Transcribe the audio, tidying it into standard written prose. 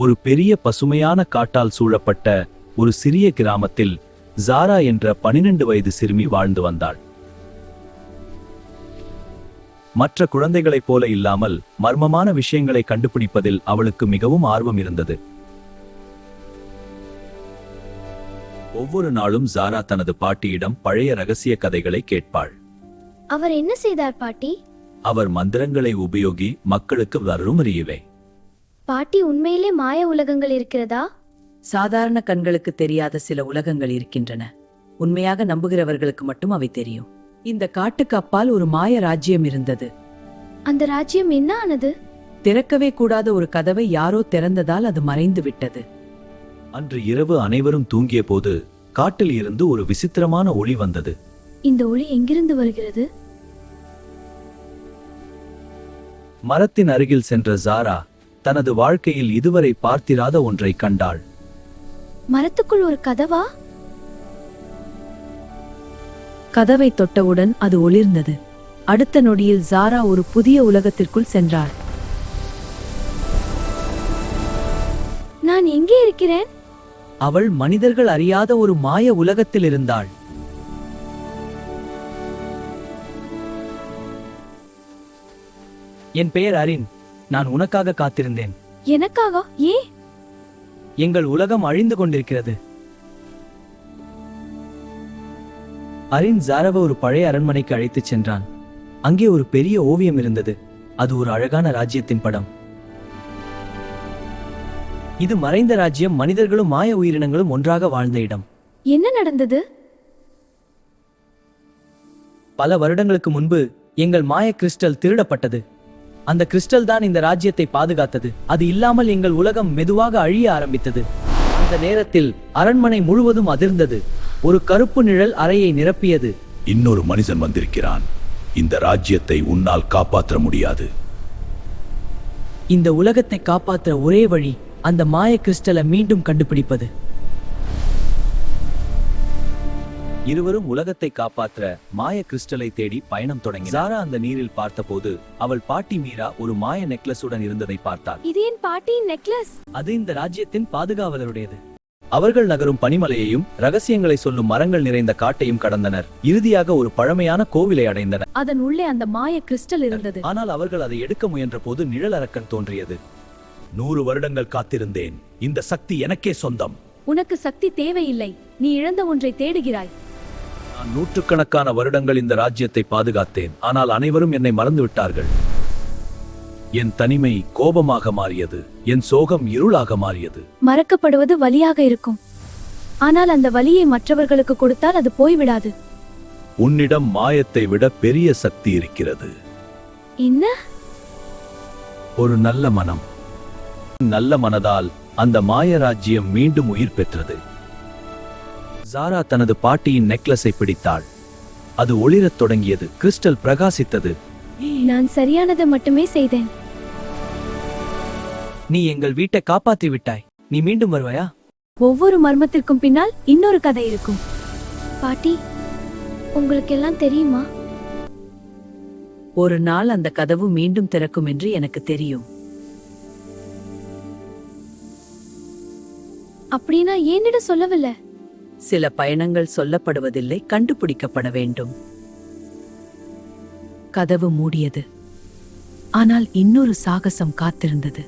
ஒரு பெரிய பசுமையான காட்டால் சூழப்பட்ட ஒரு சிறிய கிராமத்தில் ஜாரா என்ற 12 வயது சிறுமி வாழ்ந்து வந்தாள். மற்ற குழந்தைகளைப் போல இல்லாமல் மர்மமான விஷயங்களை கண்டுபிடிப்பதில் அவளுக்கு மிகவும் ஆர்வம் இருந்தது. ஒவ்வொரு நாளும் ஜாரா தனது பாட்டியிடம் பழைய ரகசிய கதைகளை கேட்பாள். அவர் என்ன செய்தார் பாட்டி? அவர் மந்திரங்களை உபயோகி மக்களுக்கு வரும் அறியவே. பாட்டி, உண்மையிலே மாய உலகங்கள் இருக்கிறதா? சாதாரண கண்களுக்கு தெரியாத சில உலகங்கள் இருக்கின்றன. உண்மையாக நம்புகிறவர்களுக்கு மட்டும் அவை தெரியும். இந்த காட்டுக்கு அப்பால் ஒரு மாய ராஜ்யம் இருந்தது. அந்த ராஜ்யம் என்ன ஆனது? திறக்கவே கூடாத ஒரு கதவை யாரோ திறந்ததால் அது மறைந்து விட்டது. அன்று இரவு அனைவரும் தூங்கிய போது காட்டில் இருந்து ஒரு விசித்திரமான ஒளி வந்தது. இந்த ஒளி எங்கிருந்து வருகிறது? மரத்தின் அருகில் சென்ற ஜாரா தனது வாழ்க்கையில் இதுவரை பார்த்திராத ஒன்றை கண்டாள். மரத்துக்குள் ஒரு கதவா? கதவை தொட்டவுடன் அது ஒளிர்ந்தது. அடுத்த நொடியில் ஜாரா ஒரு புதிய உலகத்திற்குள் சென்றாள். நான் எங்கே இருக்கிறேன்? அவள் மனிதர்கள் அறியாத ஒரு மாய உலகத்தில் இருந்தாள். என் பெயர் அரின். நான் உனக்காக காத்திருந்தேன். எனக்காக? ஏன்? எங்கள் உலகம் அழிந்து கொண்டிருக்கிறது. அரின் ஜாராவை ஒரு பழைய அரண்மனைக்கு அழைத்துச் சென்றான். அங்கே ஒரு பெரிய ஓவியம் இருந்தது. அது ஒரு அழகான ராஜ்யத்தின் படம். இது மறைந்த ராஜ்யம். மனிதர்களும் மாய உயிரினங்களும் ஒன்றாக வாழ்ந்த இடம். என்ன நடந்தது? பல வருடங்களுக்கு முன்பு எங்கள் மாய கிறிஸ்டல் திருடப்பட்டது. அந்த கிறிஸ்டல் தான் இந்த ராஜ்யத்தை பாதுகாத்தது. அது இல்லாமல் எங்கள் உலகம் மெதுவாக அழிய ஆரம்பித்தது. அந்த நேரத்தில் அரண்மனை முழுவதும் அதிர்ந்தது. ஒரு கருப்பு நிழல் அறையை நிரப்பியது. இன்னொரு மனிதன் வந்திருக்கிறான். இந்த ராஜ்யத்தை உன்னால் காப்பாற்ற முடியாது. இந்த உலகத்தை காப்பாற்ற ஒரே வழி அந்த மாய கிறிஸ்டலை மீண்டும் கண்டுபிடிப்பது. இருவரும் உலகத்தை காப்பாற்ற மாய கிறிஸ்டலை தேடி பயணம் தொடங்கி. ஜாரா அந்த நீரில் பார்த்தபோது அவள் பாட்டி மீரா ஒரு மாய நெக்லஸுடன் இருந்ததை பார்த்தாள். இது என் பாட்டியின் நெக்லஸ். அது இந்த ராஜ்யத்தின் பாதுகாவலருடையது. அவர்கள் நகரும் பனிமலையையும் ரகசியங்களை சொல்லும் மரங்கள் நிறைந்த காட்டையும் கடந்தனர். இறுதியாக ஒரு பழமையான கோவிலை அடைந்தனர். அதன் உள்ளே அந்த மாய கிறிஸ்டல் இருந்தது. ஆனால் அவர்கள் அதை எடுக்க முயன்ற போது நிழல் அரக்கன் தோன்றியது. 100 வருடங்கள் காத்திருந்தேன். இந்த சக்தி எனக்கே சொந்தம். உனக்கு சக்தி தேவையில்லை. நீ இழந்த ஒன்றை தேடுகிறாய். நான் நூற்றுக்கணக்கான வருடங்கள் இந்த ராஜ்யத்தை பாதுகாத்தேன். ஆனால் அனைவரும் என்னை மறந்துவிட்டார்கள். என் தனிமை கோபமாக மாறியது. என் சோகம் இருளாக மாறியது. மறக்கப்படுவது வலியாக இருக்கும். ஆனால் அந்த வலியை மற்றவர்களுக்கு கொடுத்தால் அது போய்விடாது. உன்னிடம் மாயத்தை விட பெரிய சக்தி இருக்கிறது. என்ன? ஒரு நல்ல மனம். நல்ல மனதால் அந்த மாய ராஜ்யம் மீண்டும் உயிர் பெற்றது. ஜாரா தனது பாட்டியின் நெக்லஸை பிடித்தாள். அது ஒளிரத் தொடங்கியது. கிறிஸ்டல் பிரகாசித்தது. நான் சரியானதை மட்டுமே செய்தேன். நீ எங்கள் வீட்டை காப்பாற்றி விட்டாய். நீ மீண்டும் வருவாயா? ஒவ்வொரு மர்மத்திற்கும் பின்னால் இன்னொரு கதை இருக்கும். பாட்டி, உங்களுக்கு எல்லாம் தெரியுமா? ஒரு நாள் அந்த கதவு மீண்டும் திறக்கும் என்று எனக்கு தெரியும். அப்படின்னா ஏன்னிடம் சொல்லவில்லை? சில பயணங்கள் சொல்லப்படுவதில்லை, கண்டுபிடிக்கப்பட வேண்டும். கதவு மூடியது. ஆனால் இன்னொரு சாகசம் காத்திருந்தது.